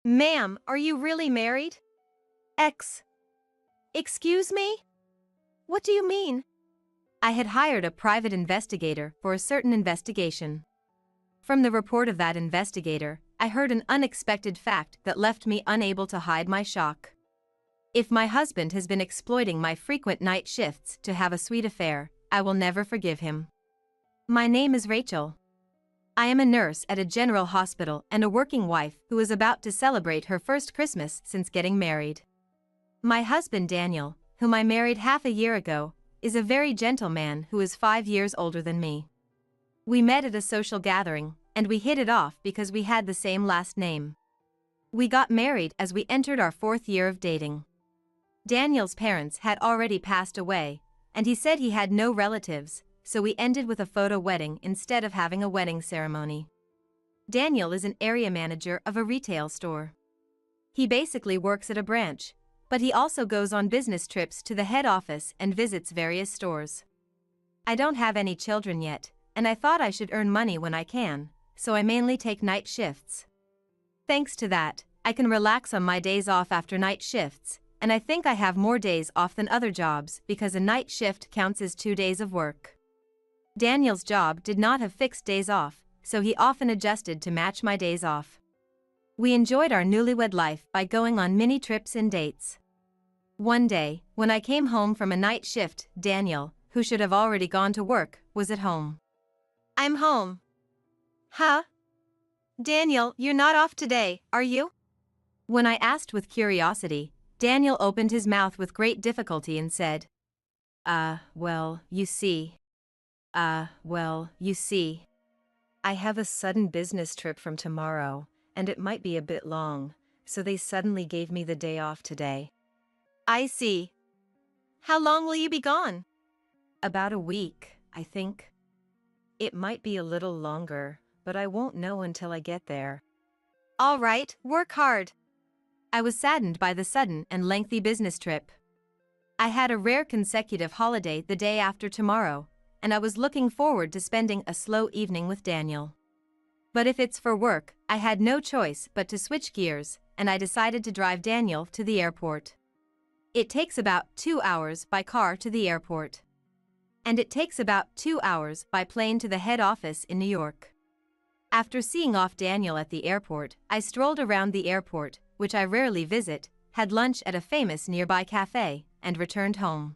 Ma'am, are you really married? X. Excuse me? What do you mean? I had hired a private investigator for a certain investigation. From the report of that investigator, I heard an unexpected fact that left me unable to hide my shock. If my husband has been exploiting my frequent night shifts to have a sweet affair, I will never forgive him. My name is Rachel. I am a nurse at a general hospital and a working wife who is about to celebrate her first Christmas since getting married. My husband Daniel, whom I married half a year ago, is a very gentle man who is 5 years older than me. We met at a social gathering, and we hit it off because we had the same last name. We got married as we entered our 4th year of dating. Daniel's parents had already passed away, and he said he had no relatives, so we ended with a photo wedding instead of having a wedding ceremony. Daniel is an area manager of a retail store. He basically works at a branch, but he also goes on business trips to the head office and visits various stores. I don't have any children yet, and I thought I should earn money when I can, so I mainly take night shifts. Thanks to that, I can relax on my days off after night shifts, and I think I have more days off than other jobs because a night shift counts as 2 days of work. Daniel's job did not have fixed days off, so he often adjusted to match my days off. We enjoyed our newlywed life by going on mini trips and dates. One day, when I came home from a night shift, Daniel, who should have already gone to work, was at home. I'm home. Huh? Daniel, you're not off today, are you? When I asked with curiosity, Daniel opened his mouth with great difficulty and said, well, you see. I have a sudden business trip from tomorrow, and it might be a bit long, so they suddenly gave me the day off today. I see. How long will you be gone? About a week, I think. It might be a little longer, but I won't know until I get there. All right, work hard. I was saddened by the sudden and lengthy business trip. I had a rare consecutive holiday the day after tomorrow, and I was looking forward to spending a slow evening with Daniel. But if it's for work, I had no choice but to switch gears, and I decided to drive Daniel to the airport. It takes about 2 hours by car to the airport. And it takes about 2 hours by plane to the head office in New York. After seeing off Daniel at the airport, I strolled around the airport, which I rarely visit, had lunch at a famous nearby cafe, and returned home.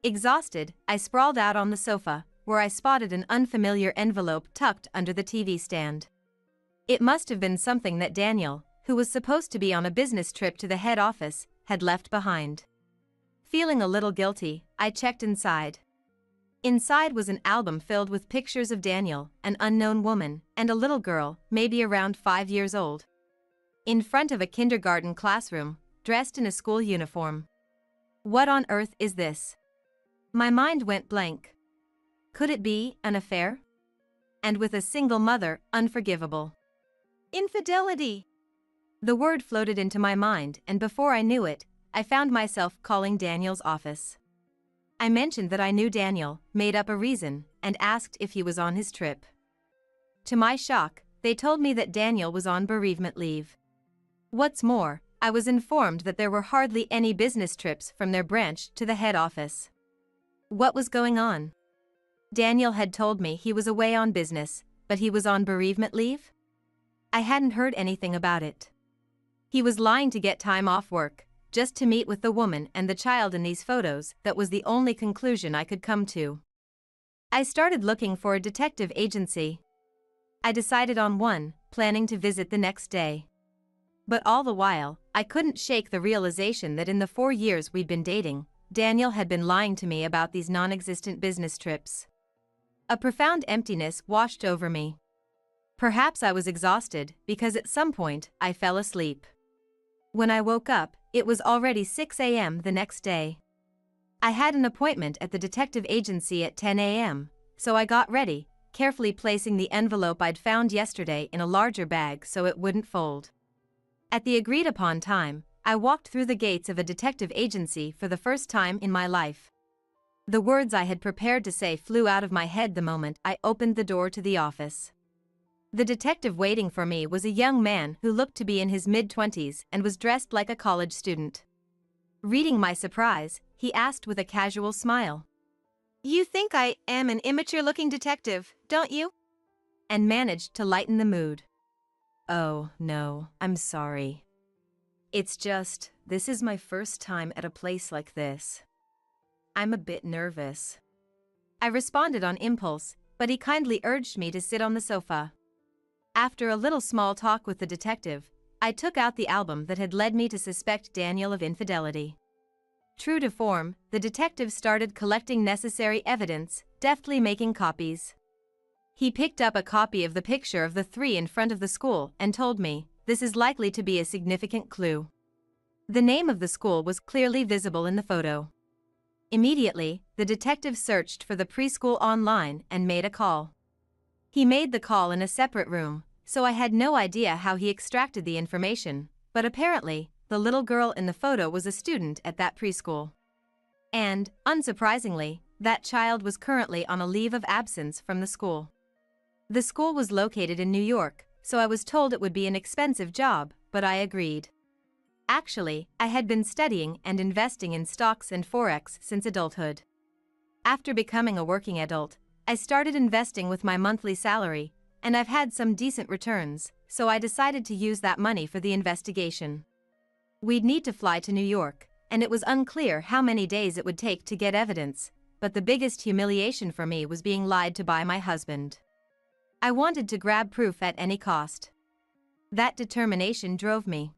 Exhausted, I sprawled out on the sofa, where I spotted an unfamiliar envelope tucked under the TV stand. It must have been something that Daniel, who was supposed to be on a business trip to the head office, had left behind. Feeling a little guilty, I checked inside. Inside was an album filled with pictures of Daniel, an unknown woman, and a little girl, maybe around 5 years old. In front of a kindergarten classroom, dressed in a school uniform. What on earth is this? My mind went blank. Could it be an affair? And with a single mother, unforgivable. Infidelity! The word floated into my mind, and before I knew it, I found myself calling Daniel's office. I mentioned that I knew Daniel, made up a reason, and asked if he was on his trip. To my shock, they told me that Daniel was on bereavement leave. What's more, I was informed that there were hardly any business trips from their branch to the head office. What was going on? Daniel had told me he was away on business, but he was on bereavement leave? I hadn't heard anything about it. He was lying to get time off work, just to meet with the woman and the child in these photos. That was the only conclusion I could come to. I started looking for a detective agency. I decided on one, planning to visit the next day. But all the while, I couldn't shake the realization that in the 4 years we'd been dating, Daniel had been lying to me about these non-existent business trips. A profound emptiness washed over me. Perhaps I was exhausted, because at some point, I fell asleep. When I woke up, it was already 6 a.m. the next day. I had an appointment at the detective agency at 10 a.m., so I got ready, carefully placing the envelope I'd found yesterday in a larger bag so it wouldn't fold. At the agreed-upon time, I walked through the gates of a detective agency for the first time in my life. The words I had prepared to say flew out of my head the moment I opened the door to the office. The detective waiting for me was a young man who looked to be in his mid-20s and was dressed like a college student. Reading my surprise, he asked with a casual smile, "You think I am an immature-looking detective, don't you?" And managed to lighten the mood. "Oh, no, I'm sorry. It's just, this is my first time at a place like this. I'm a bit nervous." I responded on impulse, but he kindly urged me to sit on the sofa. After a little small talk with the detective, I took out the album that had led me to suspect Daniel of infidelity. True to form, the detective started collecting necessary evidence, deftly making copies. He picked up a copy of the picture of the three in front of the school and told me, "This is likely to be a significant clue." The name of the school was clearly visible in the photo. Immediately, the detective searched for the preschool online and made a call. He made the call in a separate room, so I had no idea how he extracted the information, but apparently, the little girl in the photo was a student at that preschool. And, unsurprisingly, that child was currently on a leave of absence from the school. The school was located in New York, so I was told it would be an expensive job, but I agreed. Actually, I had been studying and investing in stocks and forex since adulthood. After becoming a working adult, I started investing with my monthly salary, and I've had some decent returns, so I decided to use that money for the investigation. We'd need to fly to New York, and it was unclear how many days it would take to get evidence, but the biggest humiliation for me was being lied to by my husband. I wanted to grab proof at any cost. That determination drove me.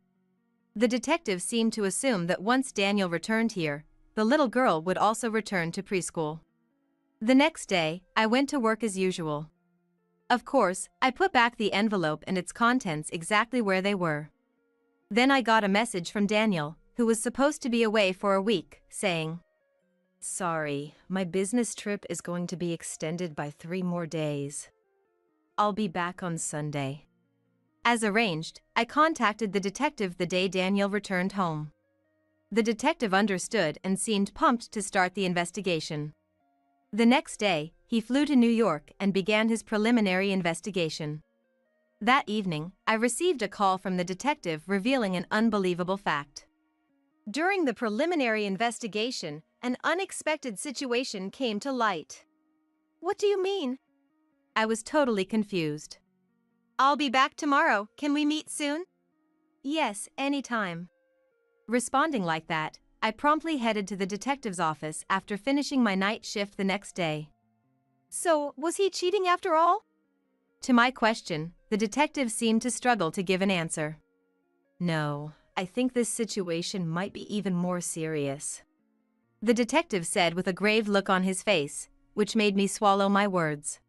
The detective seemed to assume that once Daniel returned here, the little girl would also return to preschool. The next day, I went to work as usual. Of course, I put back the envelope and its contents exactly where they were. Then I got a message from Daniel, who was supposed to be away for a week, saying, "Sorry, my business trip is going to be extended by 3 more days. I'll be back on Sunday." As arranged, I contacted the detective the day Daniel returned home. The detective understood and seemed pumped to start the investigation. The next day, he flew to New York and began his preliminary investigation. That evening, I received a call from the detective revealing an unbelievable fact. During the preliminary investigation, an unexpected situation came to light. "What do you mean?" I was totally confused. "I'll be back tomorrow. Can we meet soon?" "Yes, anytime." Responding like that, I promptly headed to the detective's office after finishing my night shift the next day. "So, was he cheating after all?" To my question, the detective seemed to struggle to give an answer. "No, I think this situation might be even more serious," the detective said with a grave look on his face, which made me swallow my words.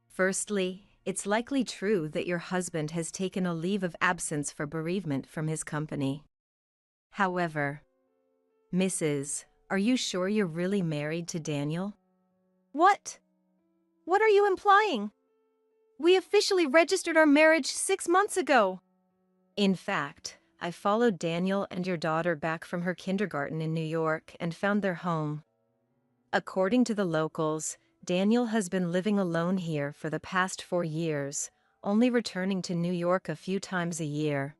"Firstly, it's likely true that your husband has taken a leave of absence for bereavement from his company. However, Mrs., are you sure you're really married to Daniel?" "What? What are you implying? We officially registered our marriage 6 months ago." "In fact, I followed Daniel and your daughter back from her kindergarten in New York and found their home. According to the locals, Daniel has been living alone here for the past 4 years, only returning to New York a few times a year.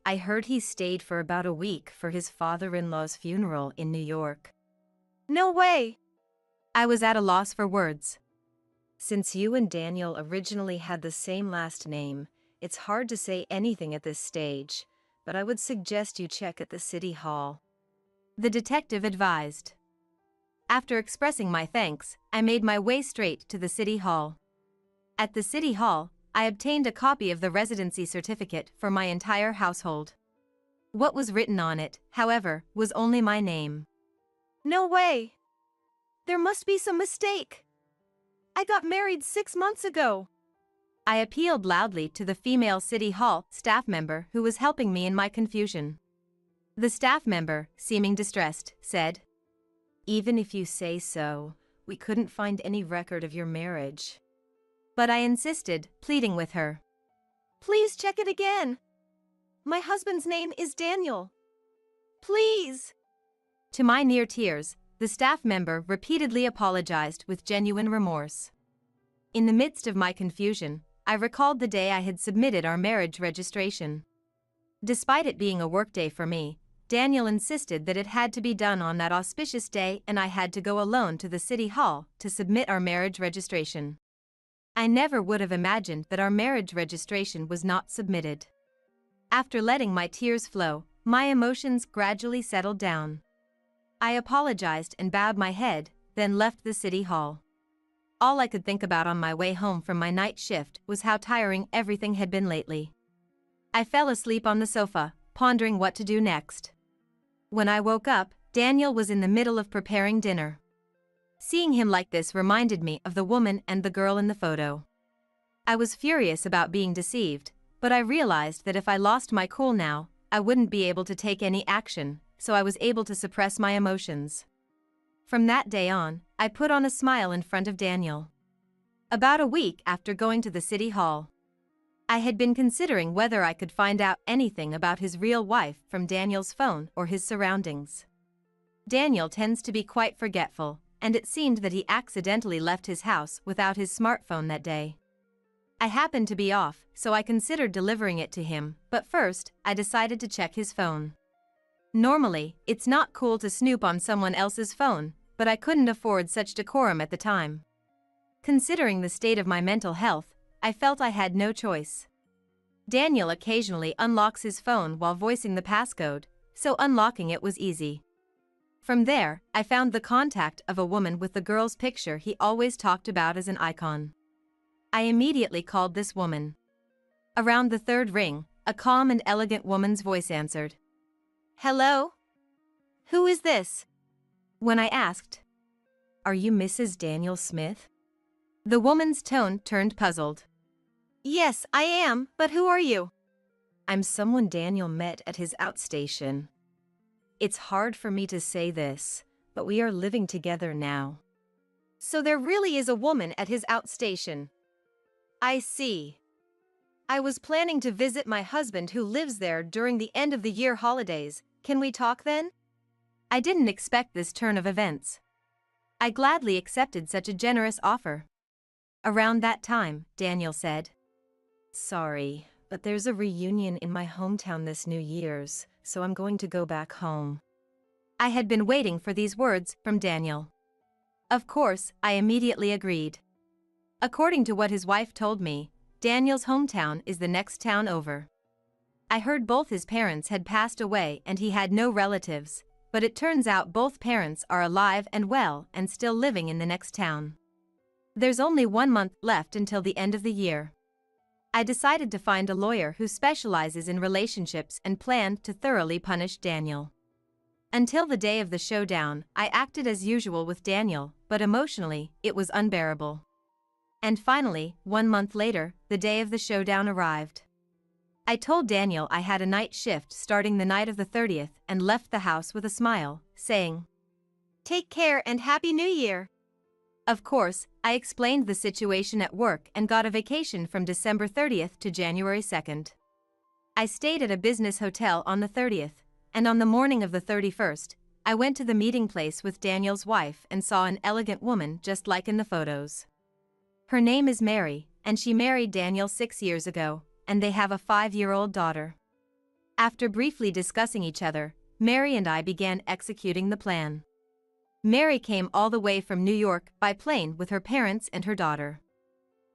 I heard he stayed for about a week for his father-in-law's funeral in New York." "No way!" I was at a loss for words. "Since you and Daniel originally had the same last name, it's hard to say anything at this stage, but I would suggest you check at the city hall," the detective advised. After expressing my thanks, I made my way straight to the city hall. At the city hall, I obtained a copy of the residency certificate for my entire household. What was written on it, however, was only my name. "No way! There must be some mistake. I got married 6 months ago." I appealed loudly to the female city hall staff member who was helping me in my confusion. The staff member, seeming distressed, said, "Even if you say so, we couldn't find any record of your marriage." But I insisted, pleading with her. "Please check it again. My husband's name is Daniel. Please." To my near tears, the staff member repeatedly apologized with genuine remorse. In the midst of my confusion, I recalled the day I had submitted our marriage registration. Despite it being a workday for me, Daniel insisted that it had to be done on that auspicious day and I had to go alone to the city hall to submit our marriage registration. I never would have imagined that our marriage registration was not submitted. After letting my tears flow, my emotions gradually settled down. I apologized and bowed my head, then left the city hall. All I could think about on my way home from my night shift was how tiring everything had been lately. I fell asleep on the sofa, pondering what to do next. When I woke up, Daniel was in the middle of preparing dinner. Seeing him like this reminded me of the woman and the girl in the photo. I was furious about being deceived, but I realized that if I lost my cool now, I wouldn't be able to take any action, so I was able to suppress my emotions. From that day on, I put on a smile in front of Daniel. About a week after going to the city hall, I had been considering whether I could find out anything about his real wife from Daniel's phone or his surroundings. Daniel tends to be quite forgetful, and it seemed that he accidentally left his house without his smartphone that day. I happened to be off, so I considered delivering it to him, but first, I decided to check his phone. Normally, it's not cool to snoop on someone else's phone, but I couldn't afford such decorum at the time. Considering the state of my mental health, I felt I had no choice. Daniel occasionally unlocks his phone while voicing the passcode, so unlocking it was easy. From there, I found the contact of a woman with the girl's picture he always talked about as an icon. I immediately called this woman. Around the third ring, a calm and elegant woman's voice answered. "Hello? Who is this?" When I asked, "Are you Mrs. Daniel Smith?" the woman's tone turned puzzled. "Yes, I am, but who are you?" "I'm someone Daniel met at his outstation. It's hard for me to say this, but we are living together now." "So there really is a woman at his outstation. I see. I was planning to visit my husband who lives there during the end of the year holidays. Can we talk then?" I didn't expect this turn of events. I gladly accepted such a generous offer. Around that time, Daniel said, "Sorry, but there's a reunion in my hometown this New Year's, so I'm going to go back home." I had been waiting for these words from Daniel. Of course, I immediately agreed. According to what his wife told me, Daniel's hometown is the next town over. I heard both his parents had passed away and he had no relatives, but it turns out both parents are alive and well and still living in the next town. There's only 1 month left until the end of the year. I decided to find a lawyer who specializes in relationships and planned to thoroughly punish Daniel. Until the day of the showdown, I acted as usual with Daniel, but emotionally, it was unbearable. And finally, 1 month later, the day of the showdown arrived. I told Daniel I had a night shift starting the night of the 30th and left the house with a smile, saying, "Take care and Happy New Year." Of course, I explained the situation at work and got a vacation from December 30th to January 2nd. I stayed at a business hotel on the 30th, and on the morning of the 31st, I went to the meeting place with Daniel's wife and saw an elegant woman just like in the photos. Her name is Mary, and she married Daniel 6 years ago, and they have a 5-year-old daughter. After briefly discussing each other, Mary and I began executing the plan. Mary came all the way from New York by plane with her parents and her daughter.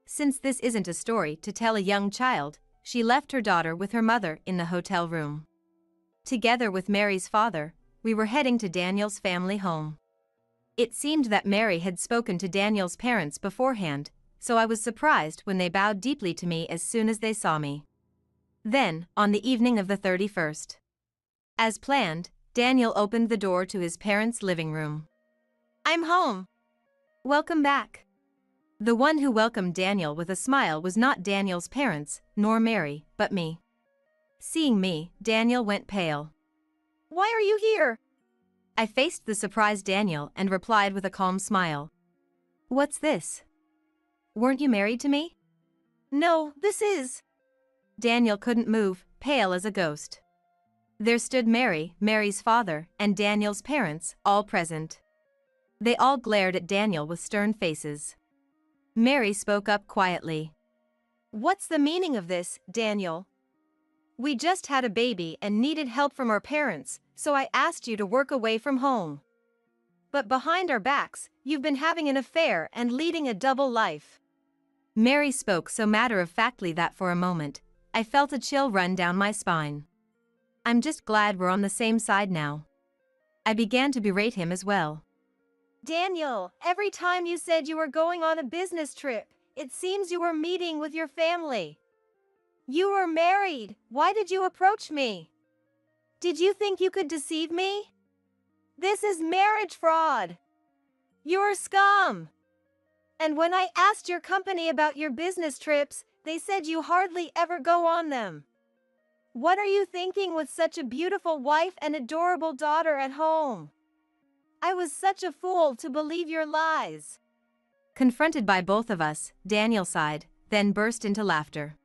Since this isn't a story to tell a young child, she left her daughter with her mother in the hotel room. Together with Mary's father, we were heading to Daniel's family home. It seemed that Mary had spoken to Daniel's parents beforehand, so I was surprised when they bowed deeply to me as soon as they saw me. Then, on the evening of the 31st, as planned, Daniel opened the door to his parents' living room. "I'm home. Welcome back." The one who welcomed Daniel with a smile was not Daniel's parents, nor Mary, but me. Seeing me, Daniel went pale. "Why are you here?" I faced the surprised Daniel and replied with a calm smile. "What's this? Weren't you married to me?" "No, this is." Daniel couldn't move, pale as a ghost. There stood Mary, Mary's father, and Daniel's parents, all present. They all glared at Daniel with stern faces. Mary spoke up quietly. What's the meaning of this, Daniel? We just had a baby and needed help from our parents, so I asked you to work away from home. But behind our backs, you've been having an affair and leading a double life. Mary spoke so matter-of-factly that for a moment, I felt a chill run down my spine. I'm just glad we're on the same side now. I began to berate him as well. Daniel, every time you said you were going on a business trip, it seems you were meeting with your family. You were married. Why did you approach me? Did you think you could deceive me? This is marriage fraud. You're scum. And when I asked your company about your business trips, they said you hardly ever go on them. What are you thinking with such a beautiful wife and adorable daughter at home? I was such a fool to believe your lies. Confronted by both of us, Daniel sighed, then burst into laughter.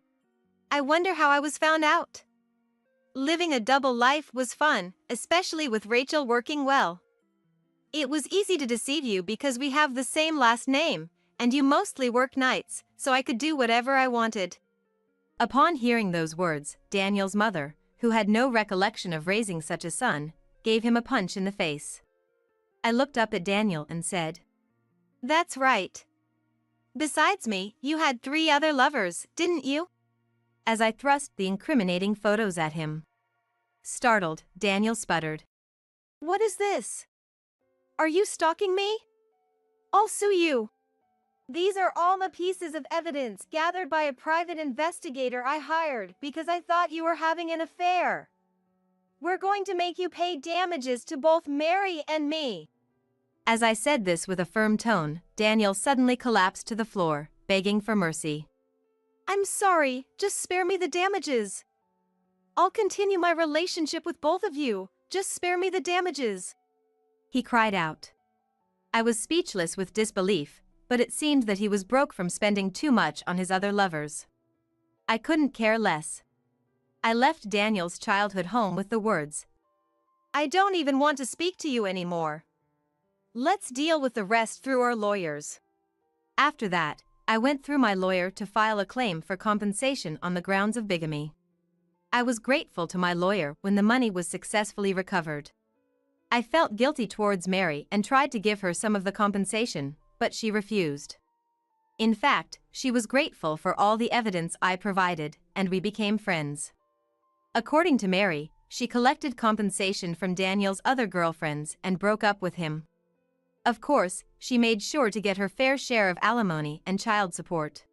I wonder how I was found out. Living a double life was fun, especially with Rachel working well. It was easy to deceive you because we have the same last name, and you mostly work nights, so I could do whatever I wanted. Upon hearing those words, Daniel's mother, who had no recollection of raising such a son, gave him a punch in the face. I looked up at Daniel and said, That's right. Besides me, you had 3 other lovers, didn't you? As I thrust the incriminating photos at him. Startled, Daniel sputtered. What is this? Are you stalking me? I'll sue you. These are all the pieces of evidence gathered by a private investigator I hired because I thought you were having an affair. We're going to make you pay damages to both Mary and me. As I said this with a firm tone, Daniel suddenly collapsed to the floor, begging for mercy. I'm sorry, just spare me the damages. I'll continue my relationship with both of you, just spare me the damages. He cried out. I was speechless with disbelief, but it seemed that he was broke from spending too much on his other lovers. I couldn't care less. I left Daniel's childhood home with the words, I don't even want to speak to you anymore. Let's deal with the rest through our lawyers. After that, I went through my lawyer to file a claim for compensation on the grounds of bigamy. I was grateful to my lawyer when the money was successfully recovered. I felt guilty towards Mary and tried to give her some of the compensation, but she refused. In fact, she was grateful for all the evidence I provided, and we became friends. According to Mary, she collected compensation from Daniel's other girlfriends and broke up with him. Of course, she made sure to get her fair share of alimony and child support.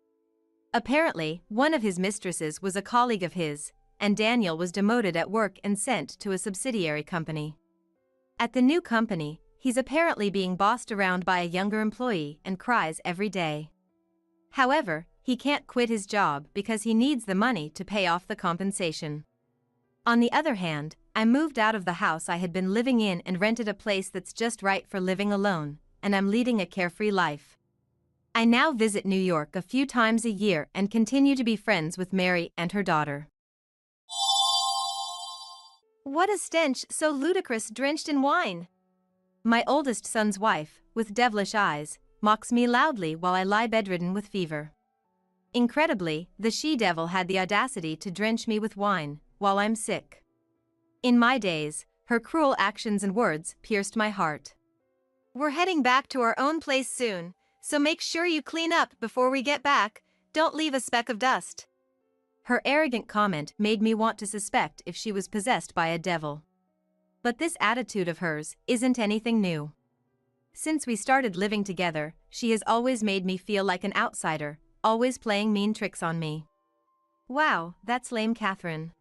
Apparently, one of his mistresses was a colleague of his, and Daniel was demoted at work and sent to a subsidiary company. At the new company, he's apparently being bossed around by a younger employee and cries every day. However, he can't quit his job because he needs the money to pay off the compensation. On the other hand, I moved out of the house I had been living in and rented a place that's just right for living alone, and I'm leading a carefree life. I now visit New York a few times a year and continue to be friends with Mary and her daughter. What a stench so ludicrous drenched in wine! My oldest son's wife, with devilish eyes, mocks me loudly while I lie bedridden with fever. Incredibly, the she-devil had the audacity to drench me with wine, while I'm sick. In my days, her cruel actions and words pierced my heart. We're heading back to our own place soon, so make sure you clean up before we get back, don't leave a speck of dust. Her arrogant comment made me want to suspect if she was possessed by a devil. But this attitude of hers isn't anything new. Since we started living together, she has always made me feel like an outsider, always playing mean tricks on me. Wow, that's lame, Catherine.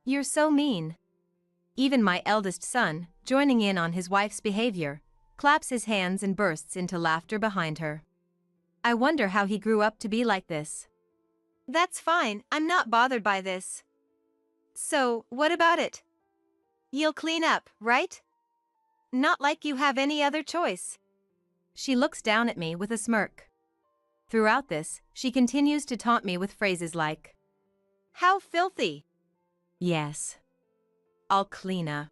You're so mean. Even my eldest son, joining in on his wife's behavior, claps his hands and bursts into laughter behind her. I wonder how he grew up to be like this. That's fine, I'm not bothered by this. So, what about it? You'll clean up, right? Not like you have any other choice. She looks down at me with a smirk. Throughout this, she continues to taunt me with phrases like, How filthy! Yes. I'll clean up.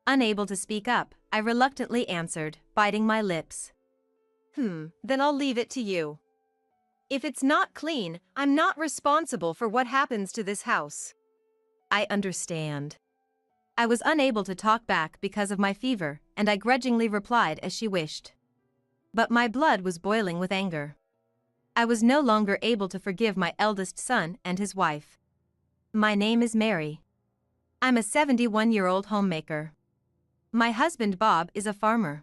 Unable to speak up, I reluctantly answered, biting my lips. Then I'll leave it to you. If it's not clean, I'm not responsible for what happens to this house. I understand. I was unable to talk back because of my fever, and I grudgingly replied as she wished. But my blood was boiling with anger. I was no longer able to forgive my eldest son and his wife. My name is Mary. I'm a 71-year-old homemaker. My husband Bob is a farmer.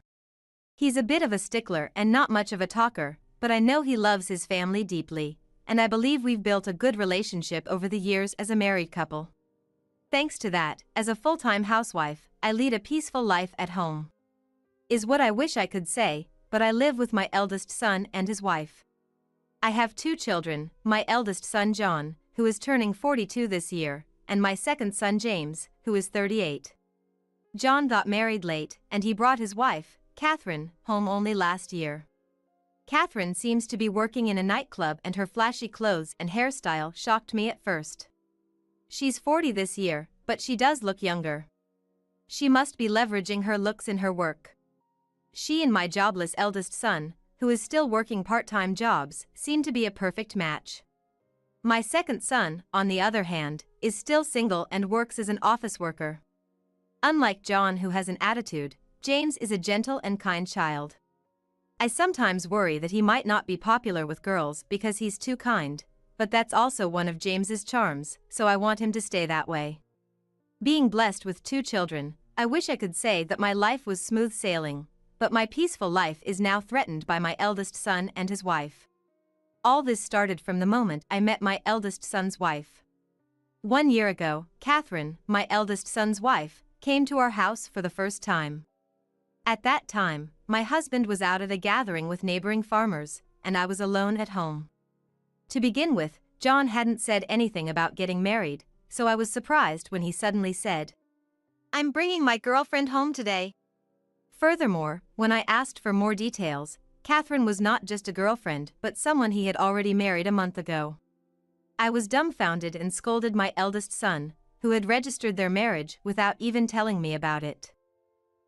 He's a bit of a stickler and not much of a talker, but I know he loves his family deeply, and I believe we've built a good relationship over the years as a married couple. Thanks to that, as a full-time housewife, I lead a peaceful life at home. Is what I wish I could say, but I live with my eldest son and his wife. I have 2 children, my eldest son John, who is turning 42 this year, and my second son James, who is 38. John got married late, and he brought his wife, Catherine, home only last year. Catherine seems to be working in a nightclub, and her flashy clothes and hairstyle shocked me at first. She's 40 this year, but she does look younger. She must be leveraging her looks in her work. She and my jobless eldest son, who is still working part-time jobs, seem to be a perfect match. My second son, on the other hand, is still single and works as an office worker. Unlike John, who has an attitude, James is a gentle and kind child. I sometimes worry that he might not be popular with girls because he's too kind, but that's also one of James's charms, so I want him to stay that way. Being blessed with 2 children, I wish I could say that my life was smooth sailing, but my peaceful life is now threatened by my eldest son and his wife. All this started from the moment I met my eldest son's wife. 1 year ago, Catherine, my eldest son's wife, came to our house for the first time. At that time, my husband was out at a gathering with neighboring farmers, and I was alone at home. To begin with, John hadn't said anything about getting married, so I was surprised when he suddenly said, "I'm bringing my girlfriend home today." Furthermore, when I asked for more details, Catherine was not just a girlfriend but someone he had already married a month ago. I was dumbfounded and scolded my eldest son, who had registered their marriage without even telling me about it.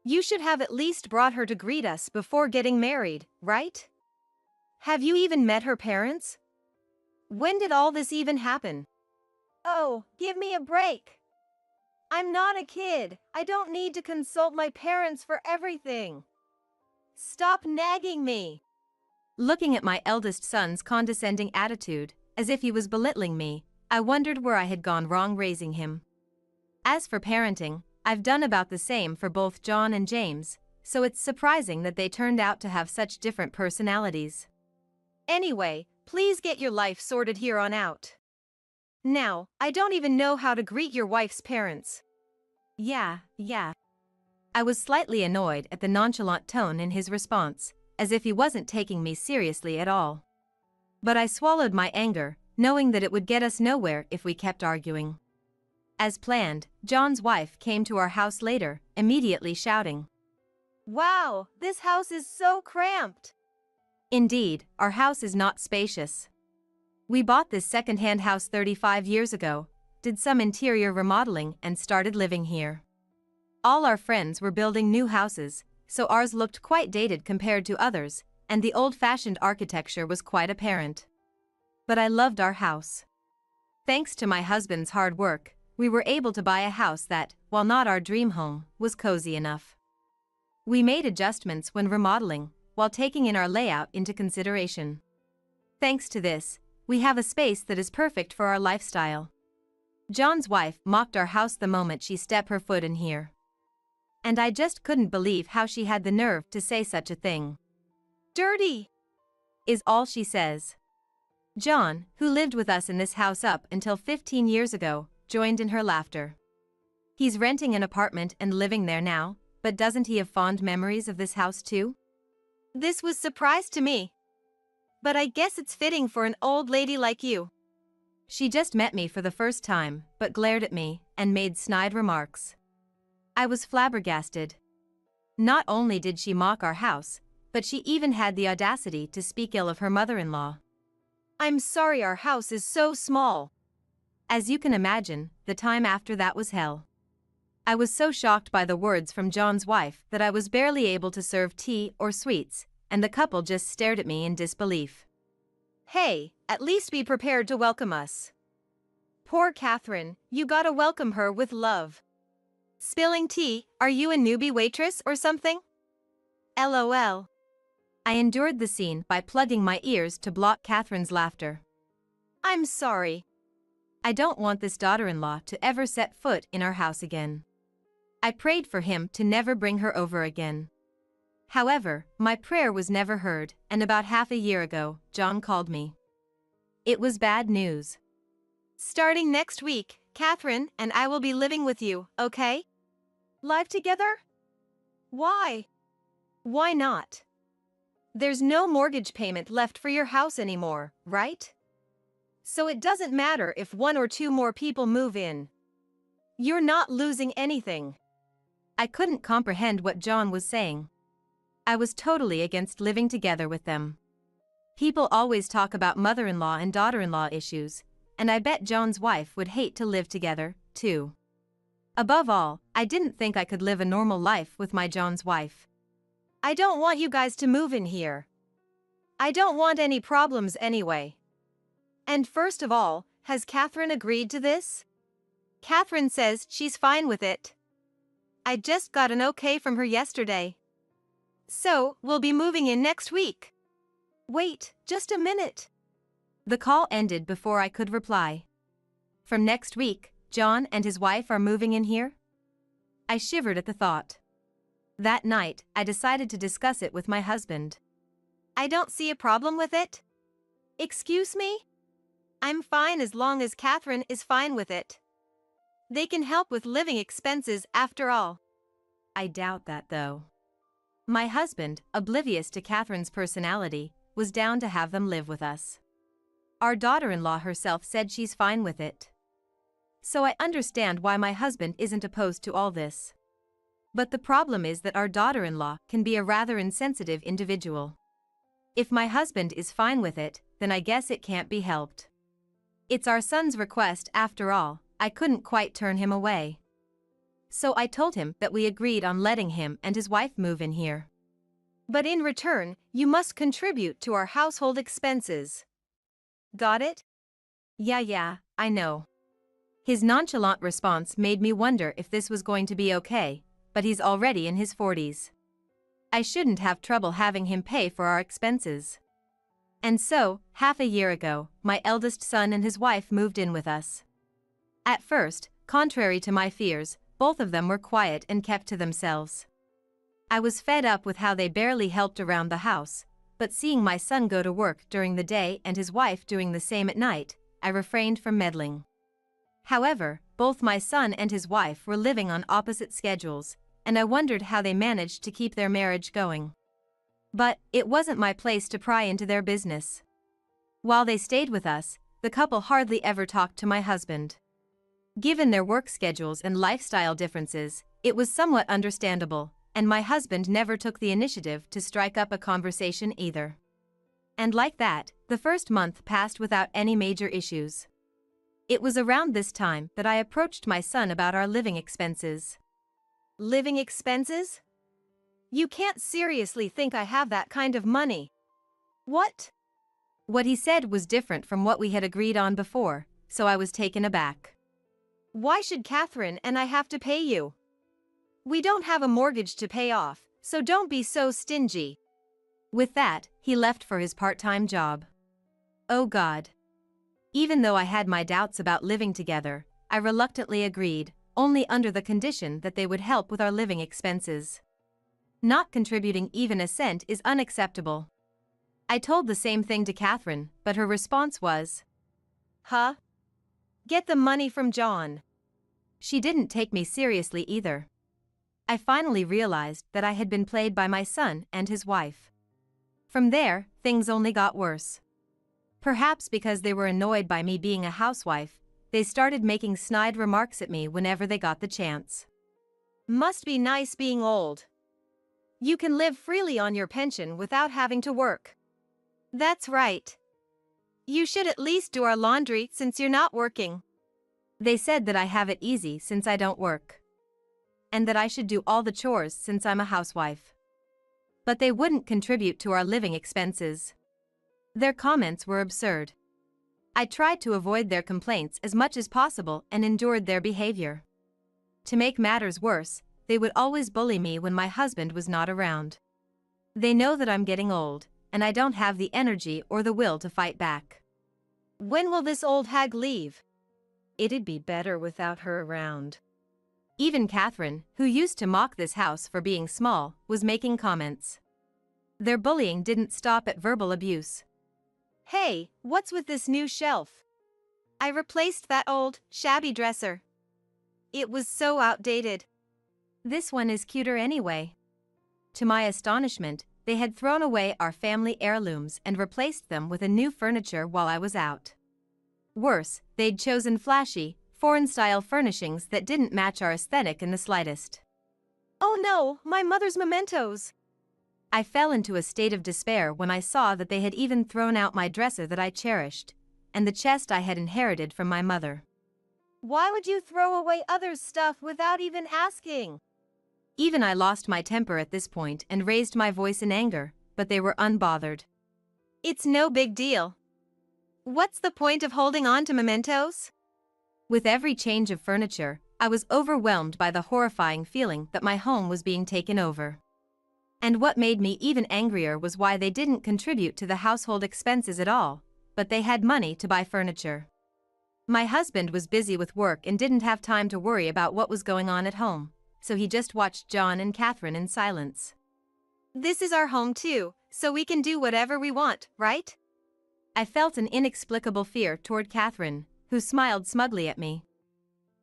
"You should have at least brought her to greet us before getting married, right? Have you even met her parents? When did all this even happen?" "Oh, give me a break. I'm not a kid. I don't need to consult my parents for everything. Stop nagging me." Looking at my eldest son's condescending attitude, as if he was belittling me, I wondered where I had gone wrong raising him. As for parenting, I've done about the same for both John and James, so it's surprising that they turned out to have such different personalities. Anyway, please get your life sorted here on out. Now, I don't even know how to greet your wife's parents. Yeah. I was slightly annoyed at the nonchalant tone in his response, as if he wasn't taking me seriously at all. But I swallowed my anger, knowing that it would get us nowhere if we kept arguing. As planned, John's wife came to our house later, immediately shouting, "Wow, this house is so cramped." Indeed, our house is not spacious. We bought this second-hand house 35 years ago, did some interior remodeling and started living here. All our friends were building new houses, so ours looked quite dated compared to others, and the old-fashioned architecture was quite apparent. But I loved our house. Thanks to my husband's hard work, we were able to buy a house that, while not our dream home, was cozy enough. We made adjustments when remodeling, while taking in our layout into consideration. Thanks to this, we have a space that is perfect for our lifestyle. John's wife mocked our house the moment she stepped her foot in here. And I just couldn't believe how she had the nerve to say such a thing. "Dirty," is all she says. John, who lived with us in this house up until 15 years ago, joined in her laughter. He's renting an apartment and living there now, but doesn't he have fond memories of this house too? This was surprise to me. But I guess it's fitting for an old lady like you. She just met me for the first time, but glared at me and made snide remarks. I was flabbergasted. Not only did she mock our house, but she even had the audacity to speak ill of her mother-in-law. "I'm sorry our house is so small." As you can imagine, the time after that was hell. I was so shocked by the words from John's wife that I was barely able to serve tea or sweets, and the couple just stared at me in disbelief. Hey, at least be prepared to welcome us. Poor Catherine, you gotta welcome her with love. Spilling tea, are you a newbie waitress or something? LOL. I endured the scene by plugging my ears to block Catherine's laughter. I'm sorry. I don't want this daughter-in-law to ever set foot in our house again. I prayed for him to never bring her over again. However, my prayer was never heard, and about half a year ago, John called me. It was bad news. Starting next week, Catherine and I will be living with you, okay? Live together? Why? Why not? There's no mortgage payment left for your house anymore, right? So it doesn't matter if one or two more people move in. You're not losing anything. I couldn't comprehend what John was saying. I was totally against living together with them. People always talk about mother-in-law and daughter-in-law issues, and I bet John's wife would hate to live together, too. Above all, I didn't think I could live a normal life with my John's wife. I don't want you guys to move in here. I don't want any problems anyway. And first of all, has Catherine agreed to this? Catherine says she's fine with it. I just got an okay from her yesterday. So, we'll be moving in next week. Wait, just a minute. The call ended before I could reply. From next week, John and his wife are moving in here? I shivered at the thought. That night, I decided to discuss it with my husband. I don't see a problem with it. Excuse me? I'm fine as long as Catherine is fine with it. They can help with living expenses after all. I doubt that though. My husband, oblivious to Catherine's personality, was down to have them live with us. Our daughter-in-law herself said she's fine with it. So I understand why my husband isn't opposed to all this. But the problem is that our daughter-in-law can be a rather insensitive individual. If my husband is fine with it, then I guess it can't be helped. It's our son's request after all, I couldn't quite turn him away. So I told him that we agreed on letting him and his wife move in here. But in return, you must contribute to our household expenses. Got it? Yeah, I know. His nonchalant response made me wonder if this was going to be okay, but he's already in his 40s. I shouldn't have trouble having him pay for our expenses. And so, half a year ago, my eldest son and his wife moved in with us. At first, contrary to my fears, both of them were quiet and kept to themselves. I was fed up with how they barely helped around the house, but seeing my son go to work during the day and his wife doing the same at night, I refrained from meddling. However, both my son and his wife were living on opposite schedules, and I wondered how they managed to keep their marriage going. But it wasn't my place to pry into their business. While they stayed with us, the couple hardly ever talked to my husband. Given their work schedules and lifestyle differences, it was somewhat understandable, and my husband never took the initiative to strike up a conversation either. And like that, the first month passed without any major issues. It was around this time that I approached my son about our living expenses. Living expenses? You can't seriously think I have that kind of money. What? What he said was different from what we had agreed on before, so I was taken aback. Why should Catherine and I have to pay you? We don't have a mortgage to pay off, so don't be so stingy. With that, he left for his part-time job. Oh God. Even though I had my doubts about living together, I reluctantly agreed, only under the condition that they would help with our living expenses. Not contributing even a cent is unacceptable. I told the same thing to Catherine, but her response was, "Huh? Get the money from John." She didn't take me seriously either. I finally realized that I had been played by my son and his wife. From there, things only got worse. Perhaps because they were annoyed by me being a housewife, they started making snide remarks at me whenever they got the chance. Must be nice being old. You can live freely on your pension without having to work. That's right. You should at least do our laundry since you're not working. They said that I have it easy since I don't work. And that I should do all the chores since I'm a housewife. But they wouldn't contribute to our living expenses. Their comments were absurd. I tried to avoid their complaints as much as possible and endured their behavior. To make matters worse, they would always bully me when my husband was not around. They know that I'm getting old, and I don't have the energy or the will to fight back. When will this old hag leave? It'd be better without her around. Even Catherine, who used to mock this house for being small, was making comments. Their bullying didn't stop at verbal abuse. Hey, what's with this new shelf? I replaced that old, shabby dresser. It was so outdated. This one is cuter anyway. To my astonishment, they had thrown away our family heirlooms and replaced them with a new furniture while I was out. Worse, they'd chosen flashy, foreign-style furnishings that didn't match our aesthetic in the slightest. Oh no, my mother's mementos! I fell into a state of despair when I saw that they had even thrown out my dresser that I cherished, and the chest I had inherited from my mother. Why would you throw away others' stuff without even asking? Even I lost my temper at this point and raised my voice in anger, but they were unbothered. It's no big deal. What's the point of holding on to mementos? With every change of furniture, I was overwhelmed by the horrifying feeling that my home was being taken over. And what made me even angrier was why they didn't contribute to the household expenses at all, but they had money to buy furniture. My husband was busy with work and didn't have time to worry about what was going on at home, so he just watched John and Catherine in silence. This is our home too, so we can do whatever we want, right? I felt an inexplicable fear toward Catherine, who smiled smugly at me.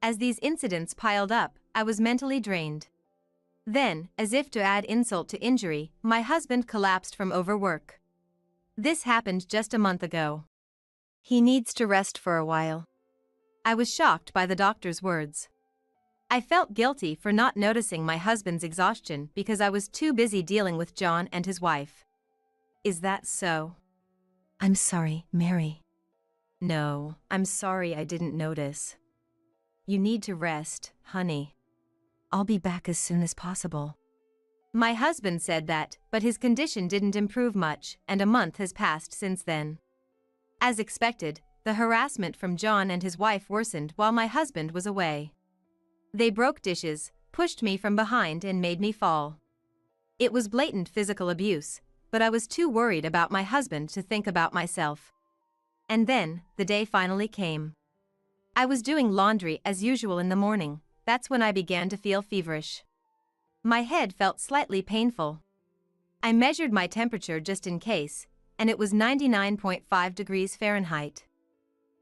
As these incidents piled up, I was mentally drained. Then, as if to add insult to injury, my husband collapsed from overwork. This happened just a month ago. He needs to rest for a while. I was shocked by the doctor's words. I felt guilty for not noticing my husband's exhaustion because I was too busy dealing with John and his wife. Is that so? I'm sorry, Mary. No, I'm sorry I didn't notice. You need to rest, honey. I'll be back as soon as possible. My husband said that, but his condition didn't improve much, and a month has passed since then. As expected, the harassment from John and his wife worsened while my husband was away. They broke dishes, pushed me from behind and made me fall. It was blatant physical abuse, but I was too worried about my husband to think about myself. And then, the day finally came. I was doing laundry as usual in the morning. That's when I began to feel feverish. My head felt slightly painful. I measured my temperature just in case, and it was 99.5 degrees Fahrenheit.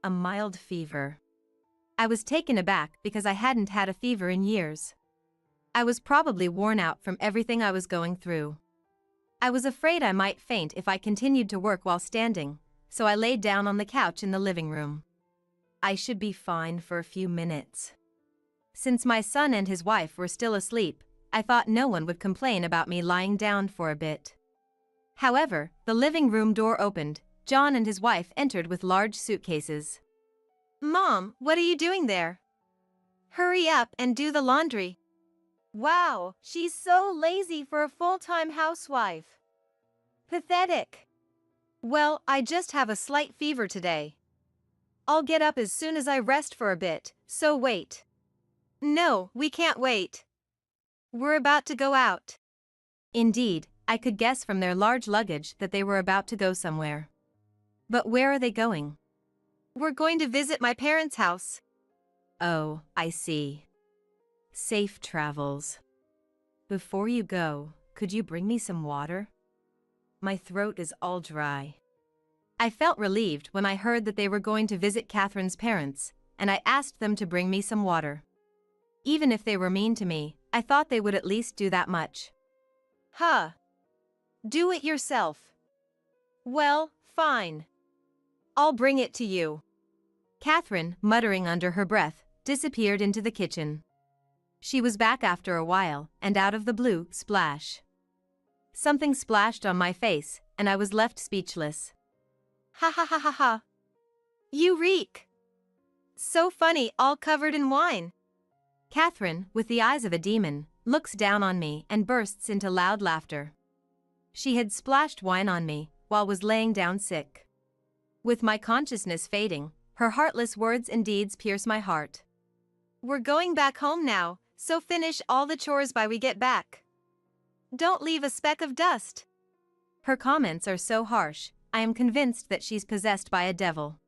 A mild fever. I was taken aback because I hadn't had a fever in years. I was probably worn out from everything I was going through. I was afraid I might faint if I continued to work while standing, so I laid down on the couch in the living room. I should be fine for a few minutes. Since my son and his wife were still asleep, I thought no one would complain about me lying down for a bit. However, the living room door opened. John and his wife entered with large suitcases. Mom, what are you doing there? Hurry up and do the laundry. Wow, she's so lazy for a full-time housewife. Pathetic. Well, I just have a slight fever today. I'll get up as soon as I rest for a bit, so wait. No, we can't wait. We're about to go out. Indeed, I could guess from their large luggage that they were about to go somewhere. But where are they going? We're going to visit my parents' house. Oh, I see. Safe travels. Before you go, could you bring me some water? My throat is all dry. I felt relieved when I heard that they were going to visit Catherine's parents, and I asked them to bring me some water. Even if they were mean to me, I thought they would at least do that much. Huh. Do it yourself. Well, fine. I'll bring it to you. Catherine, muttering under her breath, disappeared into the kitchen. She was back after a while, and out of the blue, splash. Something splashed on my face, and I was left speechless. Ha ha ha ha ha. You reek. So funny, all covered in wine. Catherine, with the eyes of a demon, looks down on me and bursts into loud laughter. She had splashed wine on me, while was laying down sick. With my consciousness fading, her heartless words and deeds pierce my heart. We're going back home now, so finish all the chores by we get back. Don't leave a speck of dust. Her comments are so harsh, I am convinced that she's possessed by a devil.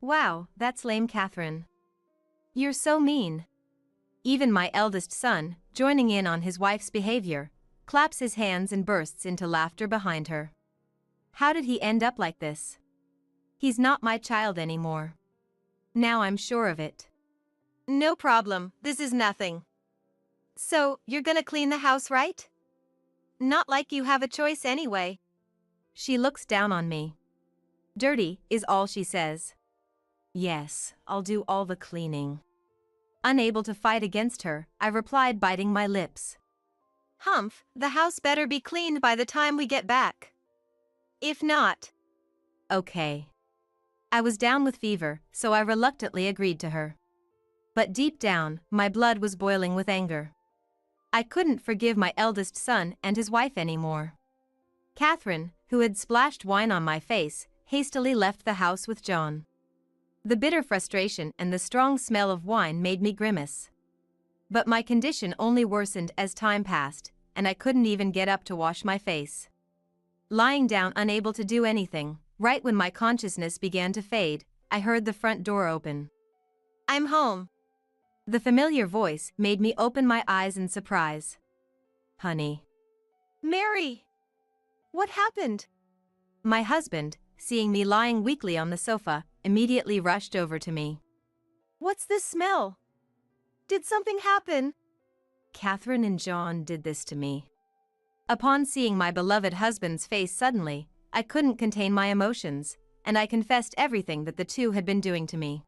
Wow, that's lame, Catherine. You're so mean. Even my eldest son, joining in on his wife's behavior, claps his hands and bursts into laughter behind her. How did he end up like this? He's not my child anymore. Now I'm sure of it. No problem, this is nothing. So, you're gonna clean the house, right? Not like you have a choice anyway. She looks down on me. Dirty is all she says. Yes, I'll do all the cleaning. Unable to fight against her, I replied, biting my lips. Humph, the house better be cleaned by the time we get back. If not. Okay. I was down with fever, so I reluctantly agreed to her. But deep down, my blood was boiling with anger. I couldn't forgive my eldest son and his wife anymore. Catherine, who had splashed wine on my face, hastily left the house with John. The bitter frustration and the strong smell of wine made me grimace. But my condition only worsened as time passed, and I couldn't even get up to wash my face. Lying down unable to do anything, right when my consciousness began to fade, I heard the front door open. I'm home. The familiar voice made me open my eyes in surprise. Honey. Mary! What happened? My husband, seeing me lying weakly on the sofa, immediately rushed over to me. What's this smell? Did something happen? Catherine and John did this to me. Upon seeing my beloved husband's face suddenly, I couldn't contain my emotions, and I confessed everything that the two had been doing to me.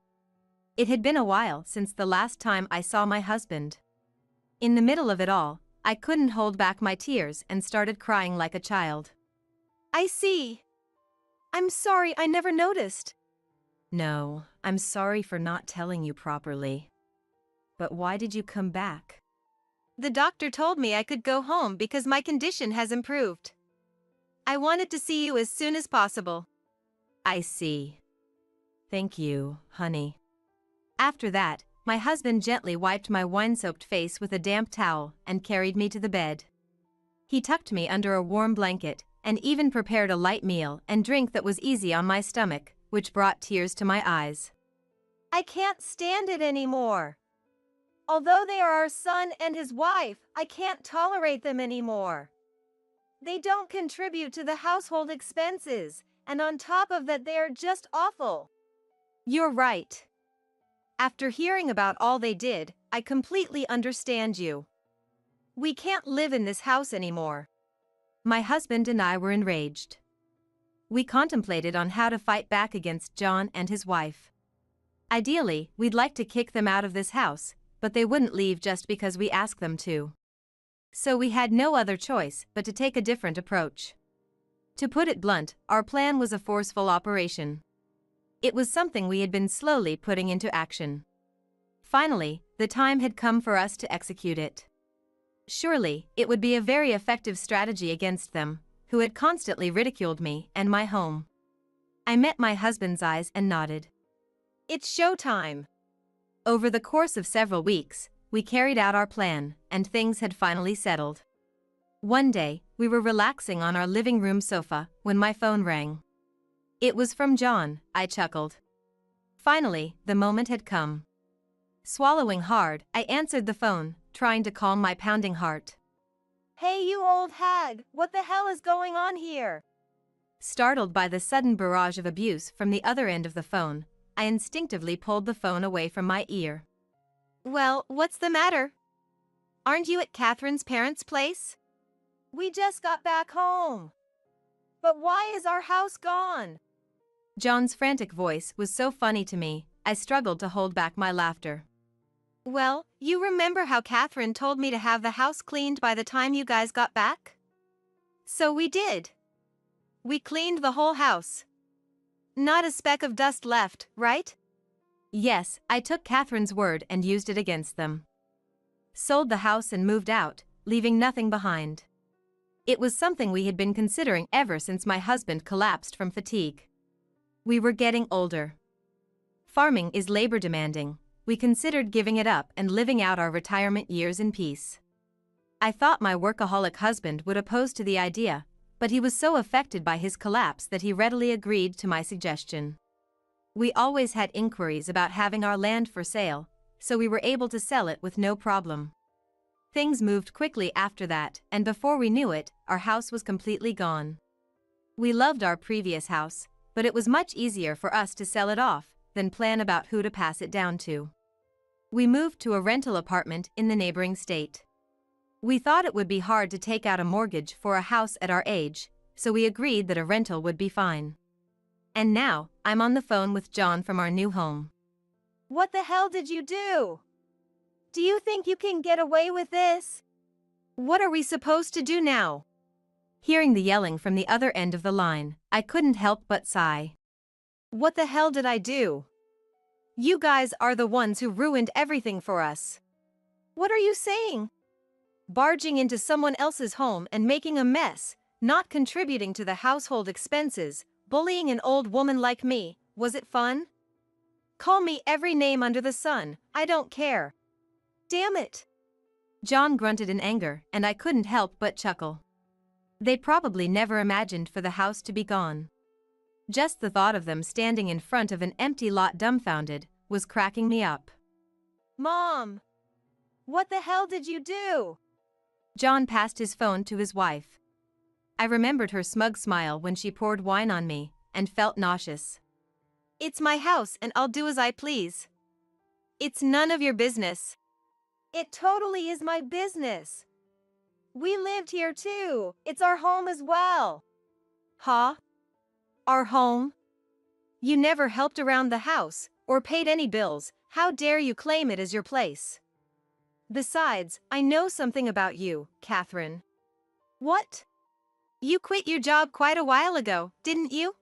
It had been a while since the last time I saw my husband. In the middle of it all, I couldn't hold back my tears and started crying like a child. I see. I'm sorry, I never noticed. No, I'm sorry for not telling you properly. But why did you come back? The doctor told me I could go home because my condition has improved. I wanted to see you as soon as possible. I see. Thank you, honey. After that, my husband gently wiped my wine-soaked face with a damp towel and carried me to the bed. He tucked me under a warm blanket and even prepared a light meal and drink that was easy on my stomach, which brought tears to my eyes. I can't stand it anymore. Although they are our son and his wife, I can't tolerate them anymore. They don't contribute to the household expenses, and on top of that they are just awful. You're right. After hearing about all they did, I completely understand you. We can't live in this house anymore. My husband and I were enraged. We contemplated on how to fight back against John and his wife. Ideally, we'd like to kick them out of this house, but they wouldn't leave just because we asked them to. So we had no other choice but to take a different approach. To put it blunt, our plan was a forceful operation. It was something we had been slowly putting into action. Finally, the time had come for us to execute it. Surely, it would be a very effective strategy against them, who had constantly ridiculed me and my home. I met my husband's eyes and nodded. It's showtime. Over the course of several weeks, we carried out our plan, and things had finally settled. One day, we were relaxing on our living room sofa when my phone rang. It was from John, I chuckled. Finally, the moment had come. Swallowing hard, I answered the phone, trying to calm my pounding heart. Hey, you old hag, what the hell is going on here? Startled by the sudden barrage of abuse from the other end of the phone, I instinctively pulled the phone away from my ear. Well, what's the matter? Aren't you at Catherine's parents' place? We just got back home. But why is our house gone? John's frantic voice was so funny to me, I struggled to hold back my laughter. Well, you remember how Catherine told me to have the house cleaned by the time you guys got back? So we did. We cleaned the whole house. Not a speck of dust left, right? Yes, I took Catherine's word and used it against them. Sold the house and moved out, leaving nothing behind. It was something we had been considering ever since my husband collapsed from fatigue. We were getting older. Farming is labor demanding. We considered giving it up and living out our retirement years in peace. I thought my workaholic husband would oppose to the idea, but he was so affected by his collapse that he readily agreed to my suggestion. We always had inquiries about having our land for sale, so we were able to sell it with no problem. Things moved quickly after that, and before we knew it, our house was completely gone. We loved our previous house, but it was much easier for us to sell it off than plan about who to pass it down to. We moved to a rental apartment in the neighboring state. We thought it would be hard to take out a mortgage for a house at our age, so we agreed that a rental would be fine. And now, I'm on the phone with John from our new home. What the hell did you do? Do you think you can get away with this? What are we supposed to do now? Hearing the yelling from the other end of the line, I couldn't help but sigh. What the hell did I do? You guys are the ones who ruined everything for us. What are you saying? Barging into someone else's home and making a mess, not contributing to the household expenses, bullying an old woman like me, was it fun? Call me every name under the sun, I don't care. Damn it! John grunted in anger, and I couldn't help but chuckle. They probably never imagined for the house to be gone. Just the thought of them standing in front of an empty lot dumbfounded was cracking me up. Mom! What the hell did you do? John passed his phone to his wife. I remembered her smug smile when she poured wine on me, and felt nauseous. It's my house and I'll do as I please. It's none of your business. It totally is my business. We lived here too. It's our home as well. Huh? Our home? You never helped around the house, or paid any bills. How dare you claim it as your place? Besides, I know something about you, Catherine. What? You quit your job quite a while ago, didn't you?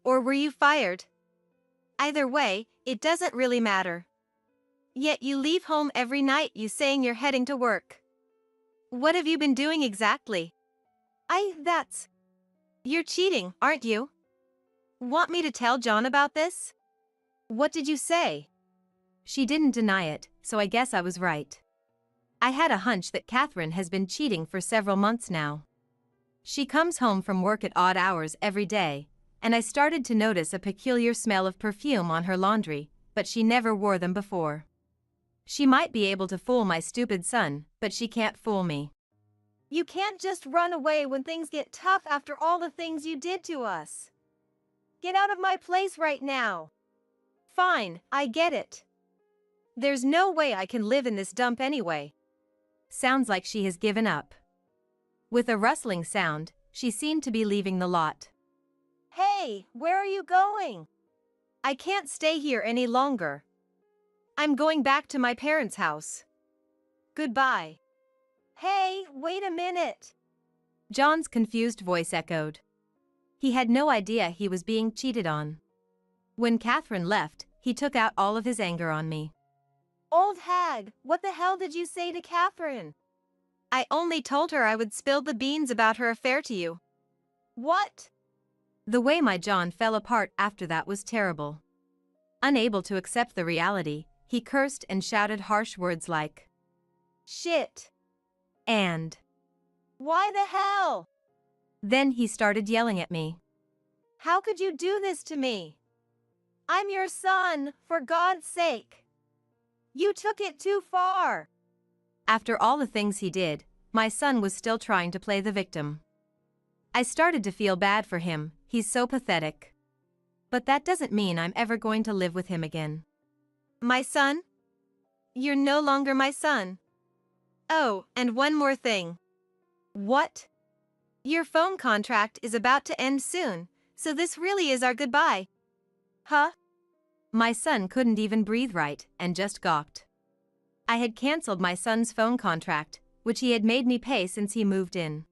Or were you fired? Either way, it doesn't really matter. Yet you leave home every night you saying you're heading to work. What have you been doing exactly? You're cheating, aren't you? Want me to tell John about this? What did you say? She didn't deny it, so I guess I was right. I had a hunch that Catherine has been cheating for several months now. She comes home from work at odd hours every day, and I started to notice a peculiar smell of perfume on her laundry, but she never wore them before. She might be able to fool my stupid son, but she can't fool me. You can't just run away when things get tough after all the things you did to us. Get out of my place right now. Fine, I get it. There's no way I can live in this dump anyway. Sounds like she has given up. With a rustling sound, she seemed to be leaving the lot. Hey, where are you going? I can't stay here any longer. I'm going back to my parents' house. Goodbye. Hey, wait a minute. John's confused voice echoed. He had no idea he was being cheated on. When Catherine left, he took out all of his anger on me. Old hag, what the hell did you say to Catherine? I only told her I would spill the beans about her affair to you. What? The way my John fell apart after that was terrible. Unable to accept the reality, he cursed and shouted harsh words like, "Shit." And, "Why the hell?" Then he started yelling at me. "How could you do this to me? I'm your son, for God's sake. You took it too far." After all the things he did, my son was still trying to play the victim. I started to feel bad for him, he's so pathetic. But that doesn't mean I'm ever going to live with him again. My son? You're no longer my son. Oh, and one more thing. What? Your phone contract is about to end soon, so this really is our goodbye. Huh? My son couldn't even breathe right and just gawked. I had canceled my son's phone contract, which he had made me pay since he moved in.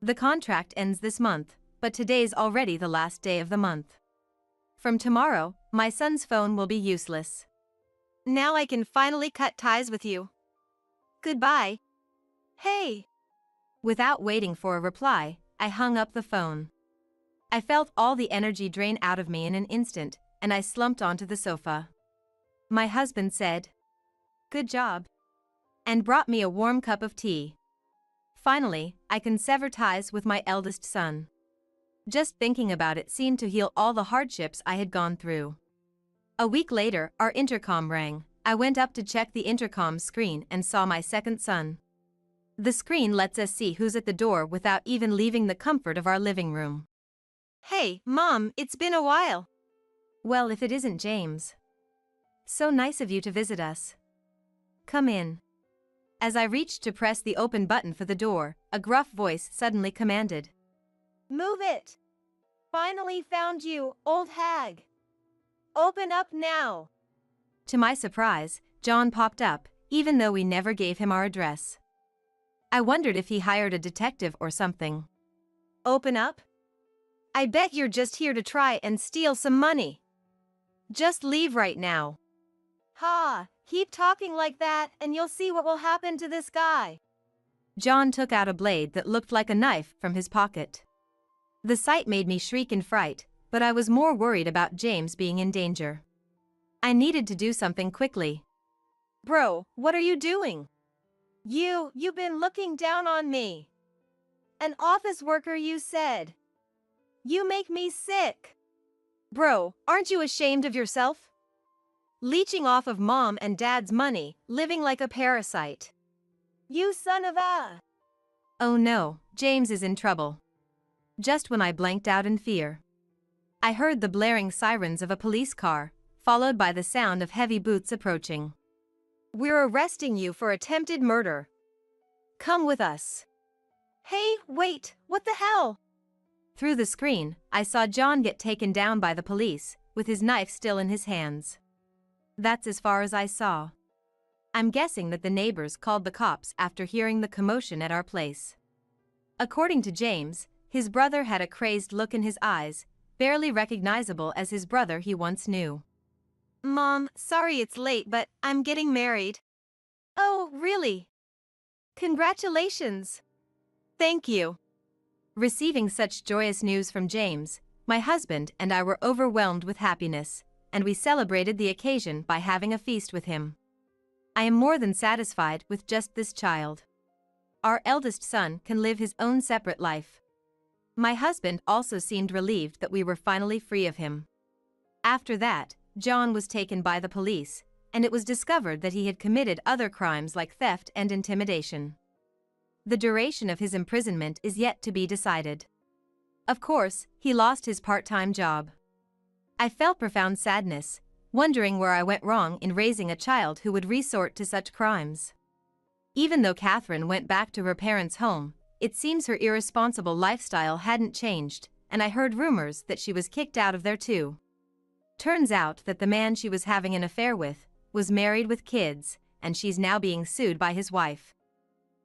The contract ends this month, but today's already the last day of the month. From tomorrow, my son's phone will be useless. Now I can finally cut ties with you. Goodbye. Hey! Without waiting for a reply, I hung up the phone. I felt all the energy drain out of me in an instant, and I slumped onto the sofa. My husband said, "Good job," and brought me a warm cup of tea. Finally, I can sever ties with my eldest son. Just thinking about it seemed to heal all the hardships I had gone through. A week later, our intercom rang. I went up to check the intercom screen and saw my second son. The screen lets us see who's at the door without even leaving the comfort of our living room. Hey, Mom, it's been a while. Well, if it isn't James. So nice of you to visit us. Come in. As I reached to press the open button for the door, a gruff voice suddenly commanded, Move it. Finally found you, old hag. Open up now. To my surprise, John popped up, even though we never gave him our address. I wondered if he hired a detective or something. Open up? I bet you're just here to try and steal some money. Just leave right now. Ha, keep talking like that and you'll see what will happen to this guy. John took out a blade that looked like a knife from his pocket. The sight made me shriek in fright, but I was more worried about James being in danger. I needed to do something quickly. Bro, what are you doing? You've been looking down on me. An office worker, you said. You make me sick. Bro, aren't you ashamed of yourself? Leeching off of Mom and Dad's money, living like a parasite. You son of a... Oh no, James is in trouble. Just when I blanked out in fear, I heard the blaring sirens of a police car, followed by the sound of heavy boots approaching. We're arresting you for attempted murder. Come with us. Hey, wait, what the hell? Through the screen, I saw John get taken down by the police, with his knife still in his hands. That's as far as I saw. I'm guessing that the neighbors called the cops after hearing the commotion at our place. According to James, his brother had a crazed look in his eyes, barely recognizable as his brother he once knew. Mom, sorry it's late, but I'm getting married. Oh, really? Congratulations. Thank you. Receiving such joyous news from James, my husband and I were overwhelmed with happiness, and we celebrated the occasion by having a feast with him. I am more than satisfied with just this child. Our eldest son can live his own separate life. My husband also seemed relieved that we were finally free of him. After that, John was taken by the police, and it was discovered that he had committed other crimes like theft and intimidation. The duration of his imprisonment is yet to be decided. Of course, he lost his part-time job. I felt profound sadness, wondering where I went wrong in raising a child who would resort to such crimes. Even though Catherine went back to her parents' home, it seems her irresponsible lifestyle hadn't changed, and I heard rumors that she was kicked out of there too. Turns out that the man she was having an affair with was married with kids, and she's now being sued by his wife.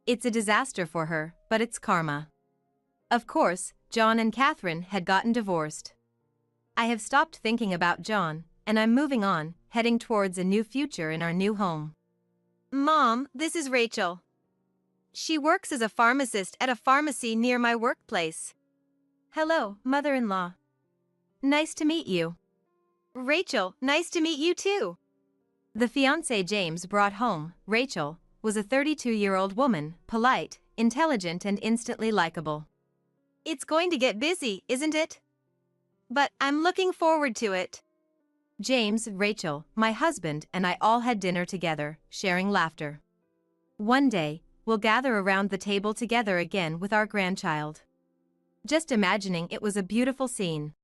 It's a disaster for her, but it's karma. Of course, John and Catherine had gotten divorced. I have stopped thinking about John, and I'm moving on, heading towards a new future in our new home. Mom, this is Rachel. She works as a pharmacist at a pharmacy near my workplace. Hello, mother-in-law. Nice to meet you. Rachel, nice to meet you too. The fiancé James brought home, Rachel, was a 32-year-old woman, polite, intelligent and instantly likable. It's going to get busy, isn't it? But I'm looking forward to it. James, Rachel, my husband and I all had dinner together, sharing laughter. One day, we'll gather around the table together again with our grandchild. Just imagining it was a beautiful scene.